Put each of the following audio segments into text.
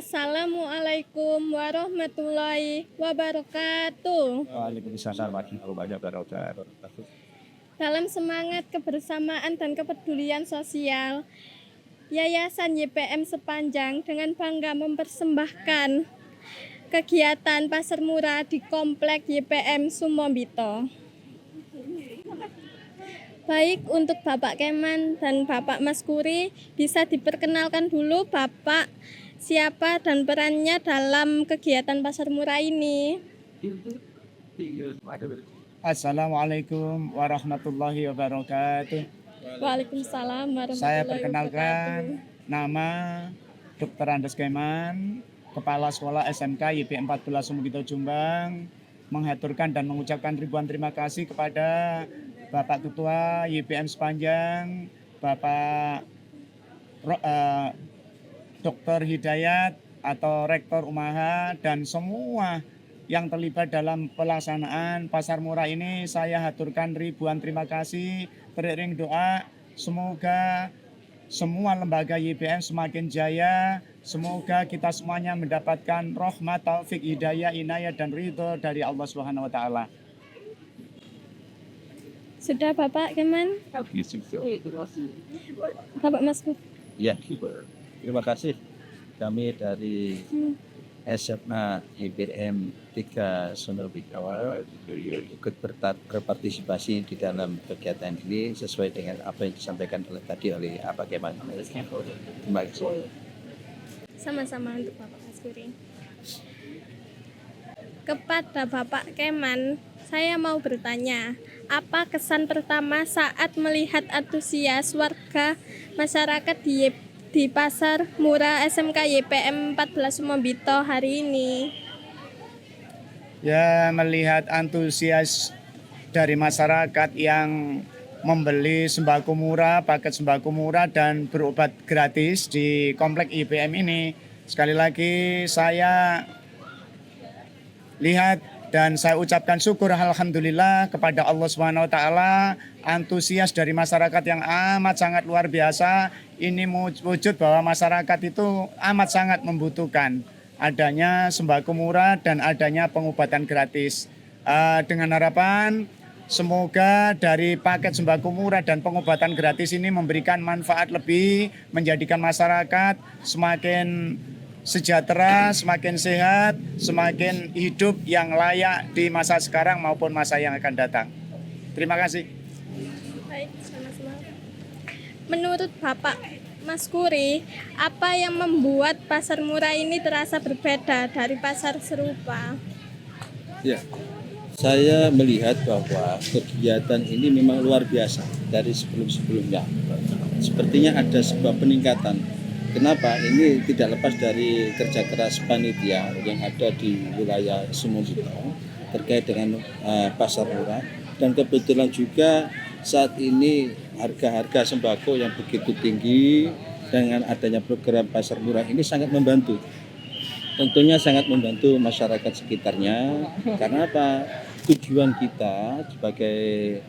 Assalamualaikum warahmatullahi wabarakatuh. Waalaikumsalam warahmatullahi wabarakatuh. Dalam semangat kebersamaan dan kepedulian sosial, Yayasan YPM Sepanjang dengan bangga mempersembahkan kegiatan pasar murah di Komplek YPM Sumombito. Baik, untuk Bapak Keman dan Bapak Maskuri, bisa diperkenalkan dulu Bapak siapa dan perannya dalam kegiatan pasar murah ini. Assalamualaikum warahmatullahi wabarakatuh. Waalaikumsalam warahmatullahi Saya wabarakatuh. perkenalkan nama Dr. Andes Keman, Kepala Sekolah SMK YP 14 Sumombito Jombang, menghaturkan dan mengucapkan ribuan terima kasih kepada Bapak Ketua YPM Sepanjang, Bapak Dr. Hidayat atau Rektor Umaha dan semua yang terlibat dalam pelaksanaan pasar murah ini. Saya haturkan ribuan terima kasih, beriring doa semoga semua lembaga YPM semakin jaya, semoga kita semuanya mendapatkan rahmat, taufik, hidayah, inayah dan ridho dari Allah Subhanahu wa taala. Sudah Bapak Keman? Bapak Maskuri. Ya, terima kasih. Kami dari SMA YPM 3 Sumombito ikut berpartisipasi di dalam kegiatan ini sesuai dengan apa yang disampaikan tadi oleh Pak Keman. Terima kasih. Sama-sama untuk Bapak Maskuri. Kepada Bapak Keman, saya mau bertanya, apa kesan pertama saat melihat antusias warga masyarakat di pasar murah SMK YPM 14 Sumombito hari ini? Ya, melihat antusias dari masyarakat yang membeli sembako murah, paket sembako murah dan berobat gratis di komplek IPM ini. Sekali lagi saya lihat dan saya ucapkan syukur alhamdulillah kepada Allah Subhanahu wa taala, antusias dari masyarakat yang amat sangat luar biasa. Ini wujud bahwa masyarakat itu amat sangat membutuhkan adanya sembako murah dan adanya pengobatan gratis. Dengan harapan semoga dari paket sembako murah dan pengobatan gratis ini memberikan manfaat lebih, menjadikan masyarakat semakin sejahtera, semakin sehat, semakin hidup yang layak di masa sekarang maupun masa yang akan datang. Terima kasih. Baik, sama-sama. Menurut Bapak Maskuri, apa yang membuat pasar murah ini terasa berbeda dari pasar serupa? Ya, saya melihat bahwa kegiatan ini memang luar biasa dari sebelum-sebelumnya. Sepertinya ada sebuah peningkatan. Kenapa? Ini tidak lepas dari kerja keras panitia yang ada di wilayah Sumombito terkait dengan pasar murah, dan kebetulan juga saat ini harga-harga sembako yang begitu tinggi, dengan adanya program pasar murah ini sangat membantu. Tentunya sangat membantu masyarakat sekitarnya. Karena apa? Tujuan kita sebagai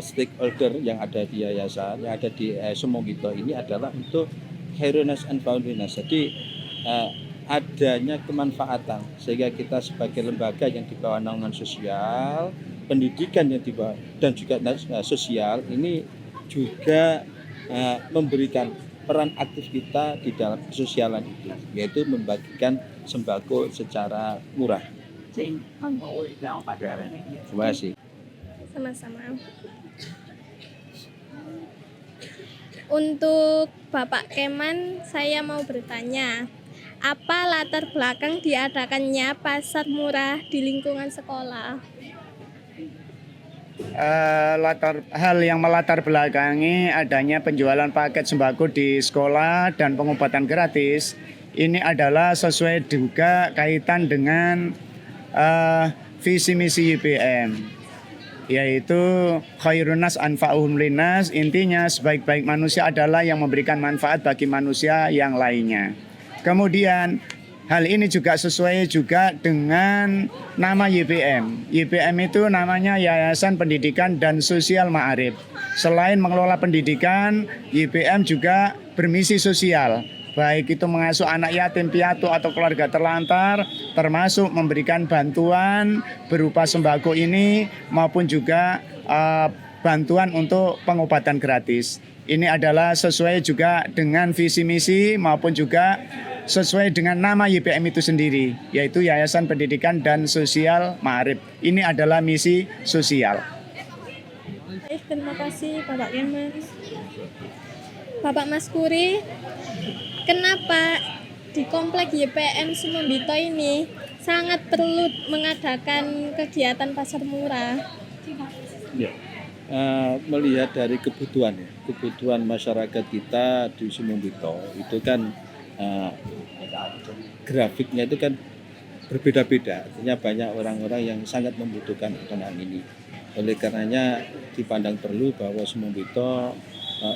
stakeholder yang ada di yayasan, yang ada di Sumombito ini adalah untuk Heronas and Foundliness. Jadi adanya kemanfaatan sehingga kita sebagai lembaga yang di bawah naungan sosial, pendidikan yang di bawah dan juga sosial ini juga memberikan peran aktif kita di dalam kesosialan itu, yaitu membagikan sembako secara murah. Terima kasih. Sama-sama. Untuk Bapak Keman, saya mau bertanya, apa latar belakang diadakannya pasar murah di lingkungan sekolah? Hal yang melatar belakangi adanya penjualan paket sembako di sekolah dan pengobatan gratis ini adalah sesuai juga kaitan dengan visi misi YPM, yaitu khairunas anfa'uhum linnas. Intinya sebaik-baik manusia adalah yang memberikan manfaat bagi manusia yang lainnya. Kemudian hal ini juga sesuai juga dengan nama YPM. YPM itu namanya Yayasan Pendidikan dan Sosial Ma'arif. Selain mengelola pendidikan, YPM juga bermisi sosial, baik itu mengasuh anak yatim piatu atau keluarga terlantar, termasuk memberikan bantuan berupa sembako ini maupun juga bantuan untuk pengobatan gratis. Ini adalah sesuai juga dengan visi misi maupun juga sesuai dengan nama YPM itu sendiri, yaitu Yayasan Pendidikan dan Sosial Ma'arif. Ini adalah misi sosial. Baik, terima kasih Bapak Keman. Bapak Maskuri, kenapa di komplek YPM Sumombito ini sangat perlu mengadakan kegiatan pasar murah? Ya. Melihat dari kebutuhan masyarakat kita di Sumombito itu kan grafiknya itu kan berbeda-beda, artinya banyak orang-orang yang sangat membutuhkan makanan ini. Oleh karenanya dipandang perlu bahwa Sumombito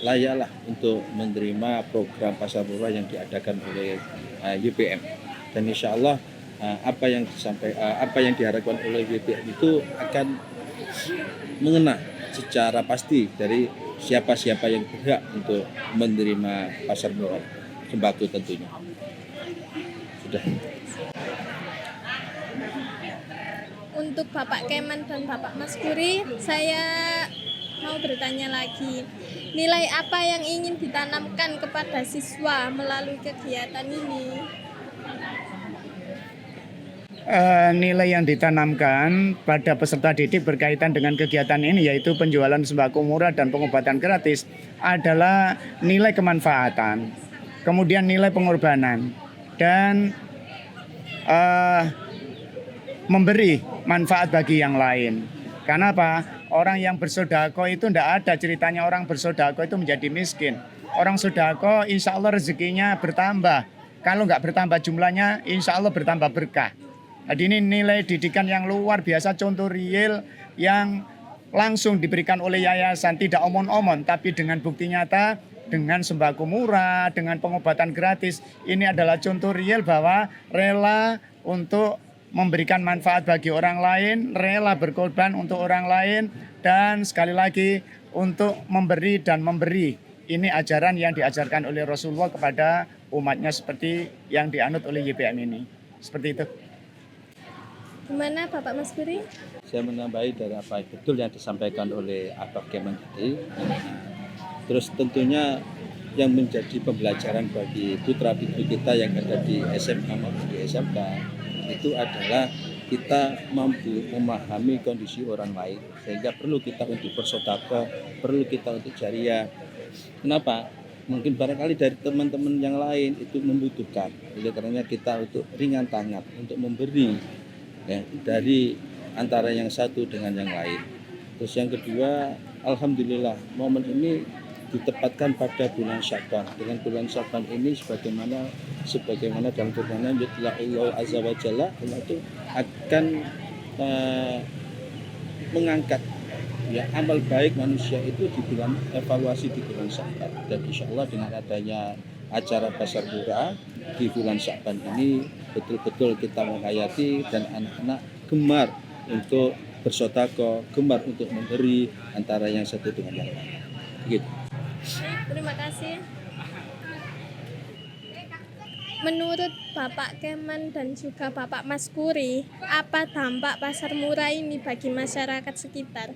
layaklah untuk menerima program pasar murah yang diadakan oleh YPM, dan insya Allah apa yang diharapkan oleh YPM itu akan mengena secara pasti dari siapa-siapa yang berhak untuk menerima pasar murah sembako tentunya. Sudah. Untuk Bapak Keman dan Bapak Maskuri, saya mau bertanya lagi. Nilai apa yang ingin ditanamkan kepada siswa melalui kegiatan ini? Nilai yang ditanamkan pada peserta didik berkaitan dengan kegiatan ini, yaitu penjualan sembako murah dan pengobatan gratis, adalah nilai kemanfaatan, kemudian nilai pengorbanan, dan memberi manfaat bagi yang lain. Karena apa? Orang yang bersodako itu tidak ada ceritanya orang bersodako itu menjadi miskin. Orang sodako insya Allah rezekinya bertambah. Kalau nggak bertambah jumlahnya, insya Allah bertambah berkah. Jadi ini nilai didikan yang luar biasa, contoh real yang langsung diberikan oleh yayasan, tidak omon-omon, tapi dengan bukti nyata, dengan sembako murah, dengan pengobatan gratis. Ini adalah contoh real bahwa rela untuk memberikan manfaat bagi orang lain, rela berkorban untuk orang lain, dan sekali lagi untuk memberi dan memberi. Ini ajaran yang diajarkan oleh Rasulullah kepada umatnya seperti yang dianut oleh YPM ini. Seperti itu. Gimana Bapak Maskuri? Saya menambahi dari apa betul yang disampaikan oleh Bapak Keman tadi. Terus tentunya yang menjadi pembelajaran bagi putra-putri kita yang ada di SMA maupun di SMK itu adalah kita mampu memahami kondisi orang lain, sehingga perlu kita untuk bersedekah, perlu kita untuk jariah. Kenapa? Mungkin barangkali dari teman-teman yang lain itu membutuhkan, oleh karenanya kita untuk ringan tangan untuk memberi, ya, dari antara yang satu dengan yang lain. Terus yang kedua, alhamdulillah momen ini ditempatkan pada bulan Sya'ban. Dengan bulan Sya'ban ini sebagaimana dalam Qur'an Allah Azza wa Jalla, Allah itu akan mengangkat ya amal baik manusia itu di bulan evaluasi di bulan Sya'ban. Dan insya Allah dengan adanya acara pasar murah di bulan Sya'ban ini betul-betul kita menghayati dan anak-anak gemar untuk bersedekah, gemar untuk memberi antara yang satu dengan yang lain. Begitu. Terima kasih. Menurut Bapak Keman dan juga Bapak Maskuri, apa dampak pasar murah ini bagi masyarakat sekitar?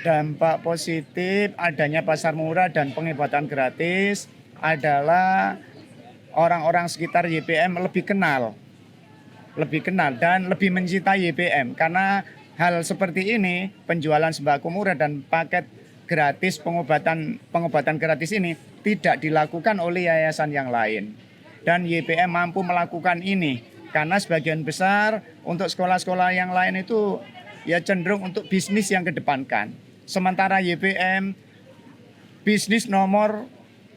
Dampak positif adanya pasar murah dan pengobatan gratis adalah orang-orang sekitar YPM lebih kenal dan lebih mencintai YPM, karena hal seperti ini, penjualan sembako murah dan paket gratis pengobatan gratis ini tidak dilakukan oleh yayasan yang lain, dan YPM mampu melakukan ini karena sebagian besar untuk sekolah-sekolah yang lain itu ya cenderung untuk bisnis yang kedepankan, sementara YPM bisnis nomor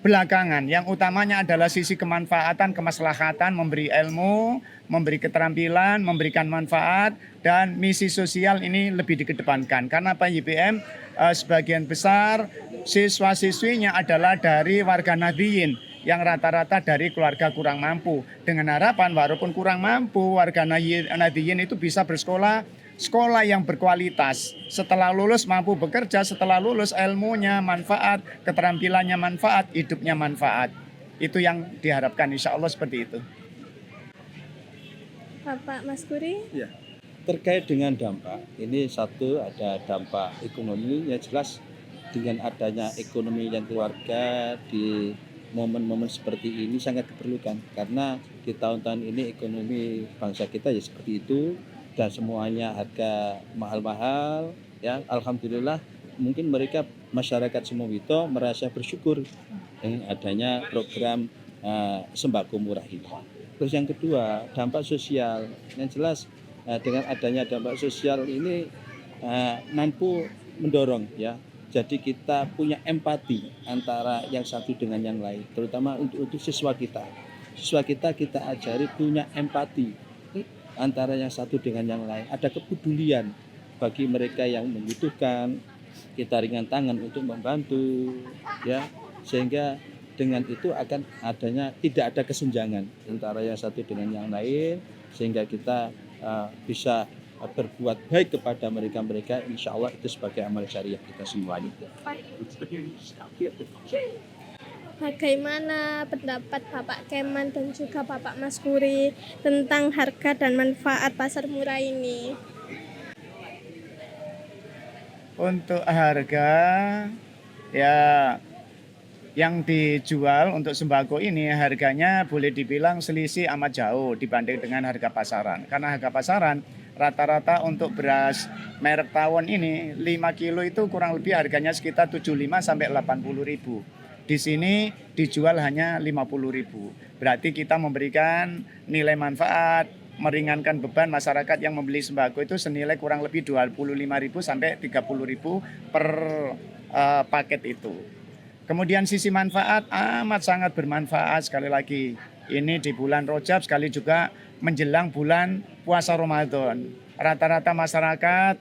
belakangan, yang utamanya adalah sisi kemanfaatan, kemaslahatan, memberi ilmu, memberi keterampilan, memberikan manfaat, dan misi sosial ini lebih dikedepankan. Karena apa? YPM sebagian besar siswa-siswinya adalah dari warga Nahdliyin yang rata-rata dari keluarga kurang mampu. Dengan harapan walaupun kurang mampu, warga Nahdliyin itu bisa bersekolah sekolah yang berkualitas. Setelah lulus mampu bekerja, setelah lulus ilmunya manfaat, keterampilannya manfaat, hidupnya manfaat. Itu yang diharapkan, insya Allah seperti itu. Bapak Mas Guri. Ya. Terkait dengan dampak, ini satu ada dampak ekonomi yang jelas dengan adanya ekonomi yang keluarga di momen-momen seperti ini sangat diperlukan karena di tahun-tahun ini ekonomi bangsa kita ya seperti itu dan semuanya harga mahal-mahal ya. Alhamdulillah mungkin mereka masyarakat Sumowito merasa bersyukur dengan adanya program sembako murah ini. Terus yang kedua dampak sosial yang jelas dengan adanya dampak sosial ini mampu mendorong ya. Jadi kita punya empati antara yang satu dengan yang lain, terutama untuk siswa kita. Siswa kita ajari punya empati antara yang satu dengan yang lain. Ada kepedulian bagi mereka yang membutuhkan. Kita ringan tangan untuk membantu, ya. Sehingga dengan itu akan adanya tidak ada kesenjangan antara yang satu dengan yang lain, sehingga kita bisa berbuat baik kepada mereka-mereka, insya Allah itu sebagai amal syariah kita semuanya. Bagaimana pendapat Bapak Keman dan juga Bapak Mas Guri tentang harga dan manfaat pasar murah ini? Untuk harga ya yang dijual untuk sembako ini harganya boleh dibilang selisih amat jauh dibanding dengan harga pasaran. Karena harga pasaran rata-rata untuk beras merek tawon ini 5 kilo itu kurang lebih harganya sekitar 75 sampai 80 ribu. Di sini dijual hanya 50 ribu. Berarti kita memberikan nilai manfaat, meringankan beban masyarakat yang membeli sembako itu senilai kurang lebih 25 ribu sampai 30 ribu per paket itu. Kemudian sisi manfaat amat sangat bermanfaat sekali lagi. Ini di bulan Rajab sekali juga menjelang bulan puasa Ramadan. Rata-rata masyarakat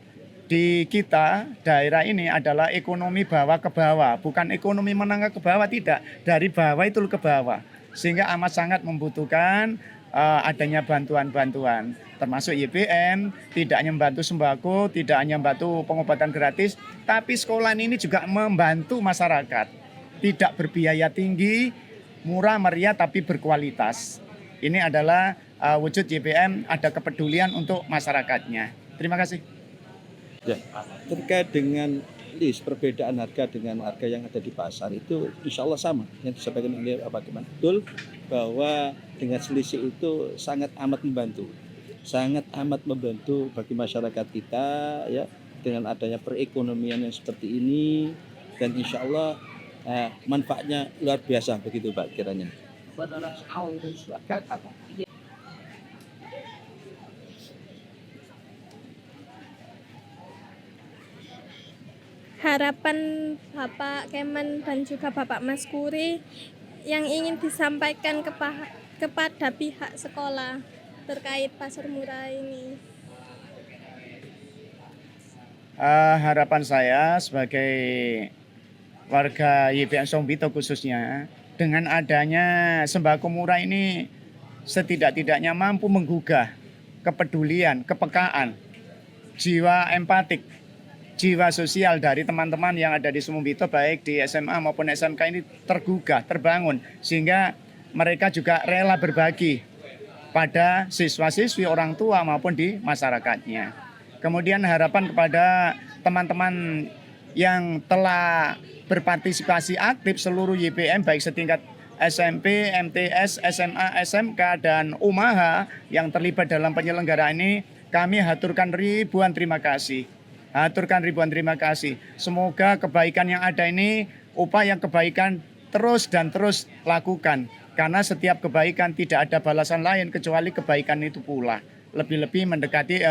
di kita daerah ini adalah ekonomi bawah ke bawah, bukan ekonomi menengah ke bawah, tidak, dari bawah itu ke bawah. Sehingga amat sangat membutuhkan adanya bantuan-bantuan, termasuk YBM, tidak hanya membantu sembako, tidak hanya membantu pengobatan gratis, tapi sekolah ini juga membantu masyarakat, tidak berbiaya tinggi, murah meriah tapi berkualitas. Ini adalah wujud YBM, ada kepedulian untuk masyarakatnya. Terima kasih. Ya, terkait dengan list perbedaan harga dengan harga yang ada di pasar itu insya Allah sama yang disampaikan oleh Bapak Keman, betul bahwa dengan selisih itu sangat amat membantu bagi masyarakat kita ya, dengan adanya perekonomian yang seperti ini, dan insya Allah manfaatnya luar biasa begitu Pak kiranya. Harapan Bapak Keman dan juga Bapak Mas Guri yang ingin disampaikan kepada pihak sekolah terkait pasar murah ini. Harapan saya sebagai warga YBM Sumowito khususnya, dengan adanya sembako murah ini setidak-tidaknya mampu menggugah kepedulian, kepekaan, jiwa empatik, jiwa sosial dari teman-teman yang ada di Sumowito baik di SMA maupun SMK ini tergugah, terbangun, sehingga mereka juga rela berbagi pada siswa-siswi, orang tua maupun di masyarakatnya. Kemudian harapan kepada teman-teman yang telah berpartisipasi aktif seluruh YBM baik setingkat SMP, MTS, SMA, SMK dan UMAHA yang terlibat dalam penyelenggaraan ini, kami haturkan ribuan terima kasih. Semoga kebaikan yang ada ini, upaya kebaikan terus dan terus lakukan. Karena setiap kebaikan tidak ada balasan lain kecuali kebaikan itu pula. Lebih-lebih mendekati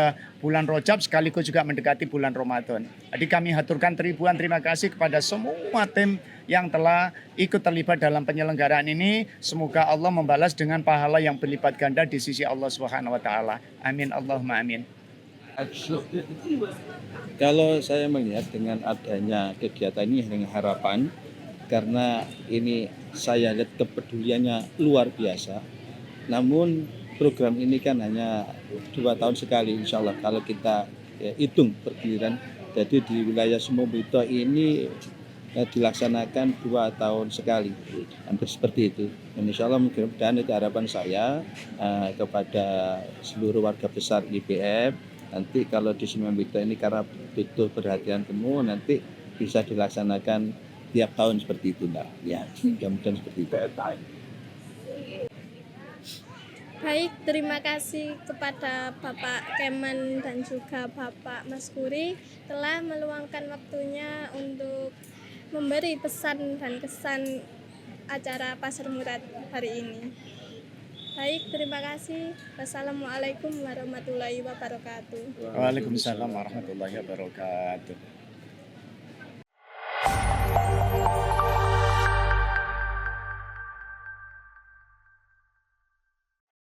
bulan Rajab sekaligus juga mendekati bulan Ramadan. Jadi kami haturkan ribuan terima kasih kepada semua tim yang telah ikut terlibat dalam penyelenggaraan ini. Semoga Allah membalas dengan pahala yang berlipat ganda di sisi Allah Subhanahu wa taala. Amin Allahumma amin. Kalau saya melihat dengan adanya kegiatan ini dengan harapan, karena ini saya lihat kepeduliannya luar biasa. Namun program ini kan hanya 2 tahun sekali, insya Allah kalau kita hitung per giliran. Jadi di wilayah Sumobito ini dilaksanakan 2 tahun sekali, hampir seperti itu. Dan insya Allah mudah-mudahan itu harapan saya kepada seluruh warga besar IPF. Nanti kalau di Sumobito ini karena butuh perhatian penuh, nanti bisa dilaksanakan tiap tahun seperti itu, Mbak. Ya, mudah-mudahan seperti itu. Baik, terima kasih kepada Bapak Kemen dan juga Bapak Mas Kuri telah meluangkan waktunya untuk memberi pesan dan kesan acara Pasar Murah hari ini. Baik, terima kasih. Wassalamualaikum warahmatullahi wabarakatuh. Waalaikumsalam warahmatullahi wabarakatuh.